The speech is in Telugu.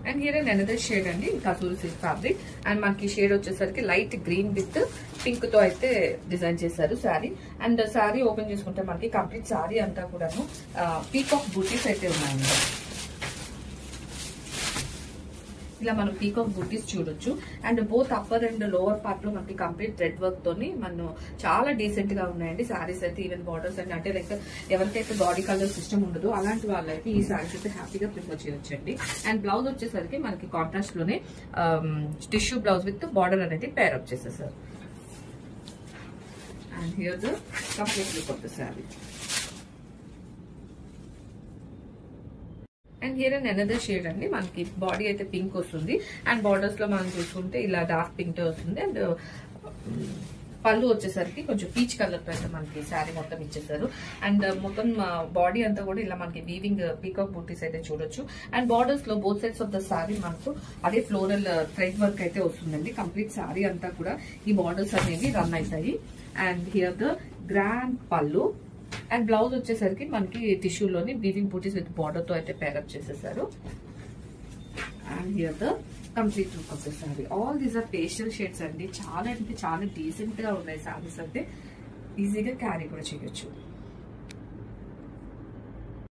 And here and another shade అండి కసూరి సిల్క్ ఫ్యాబ్రిక్. అండ్ మనకి షేడ్ వచ్చేసరికి లైట్ గ్రీన్ విత్ పింక్ తో అయితే డిజైన్ చేశారు శారీ. అండ్ శారీ ఓపెన్ చేసుకుంటే మనకి కంప్లీట్ శారీ అంతా కూడాను పీకాక్ బూటీస్ అయితే ఉన్నాయండి. ఇలా మనం పీకాక్ బూటీస్ చూడొచ్చు. And both upper and lower part లో మనకి కంప్లీట్ థ్రెడ్ వర్క్ తోని మనం చాలా డీసెంట్ గా ఉన్నాయండి శారీస్ అయితే. ఈవెన్ బార్డర్స్ అండ్ అంటే లైక్ ఎవరికైతే బాడీ కలర్ సిస్టమ్ ఉండదు అలాంటి వాళ్ళైతే ఈ శారీస్ అయితే హ్యాపీగా ప్రిఫర్ చేయొచ్చండి. అండ్ బ్లౌజ్ వచ్చేసరికి మనకి కాంట్రాస్ట్ లోనే టిష్యూ బ్లౌజ్ విత్ బార్డర్ అనేది పేర్ అప్ చేసేసారు. And here the complete look of the sari. And here and another shade అండి మనకి బాడీ అయితే పింక్ వస్తుంది. అండ్ బార్డర్స్ లో మనం చూసుకుంటే ఇలా డార్క్ పింక్ తో వస్తుంది. అండ్ పళ్ళు వచ్చేసరికి కొంచెం పీచ్ కలర్ తో అయితే మనకి శారీ మొత్తం ఇచ్చేసారు. అండ్ మొత్తం బాడీ అంతా కూడా ఇలా మనకి వీవింగ్ పీకాక్ బూటీస్ అయితే చూడొచ్చు. అండ్ బార్డర్స్ లో both sides of the sari మనకు అదే ఫ్లోరల్ థ్రెడ్ వర్క్ అయితే వస్తుందండి. కంప్లీట్ శారీ అంతా కూడా ఈ బార్డర్స్ అనేవి రన్ అవుతాయి. And here the grand pallu. And blouse వచ్చేసరికి మనకి టిష్యూలోని వీవింగ్ బూటీస్ విత్ బార్డర్ తో అయితే పేరప్ చేసేసారు. And here the complete look of the sari. All these are pastel shades అండి. చాలా అంటే చాలా డీసెంట్ గా ఉన్నాయి సారీస్. అంటే ఈజీగా క్యారీ కూడా చేయొచ్చు.